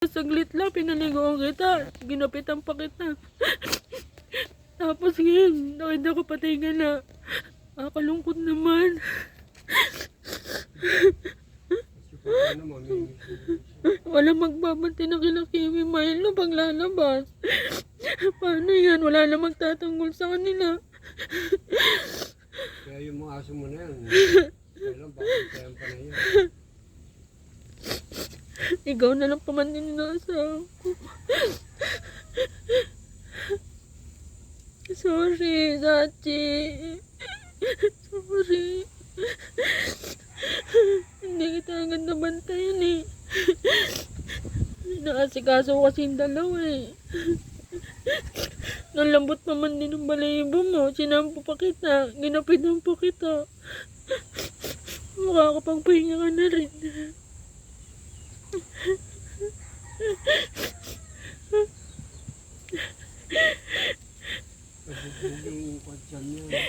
Saglit lang, pinaligoan kita. Ginapitan pa kita. Tapos ngayon, nakita ko patay ka na. Kalungkot naman. Wala magbabanti na kila Kimi Milo pag lalabas. Paano yan? Wala na magtatanggol sa kanila. Kaya yung mga aso mo na yan. Kailan baka kaya pa na yan. Ikaw na lang pamantin na sa ako. Sorry, Dati. Sorry. Hindi kita agad nabantayan eh. Nakasikaso kasi yung dalawa eh. Nalambot naman din ng balayibo mo. Sinampo pa kita. Ginapitan pa kita. Makakapagpahinga ka na rin. Nabugbog yung kwadyan niya.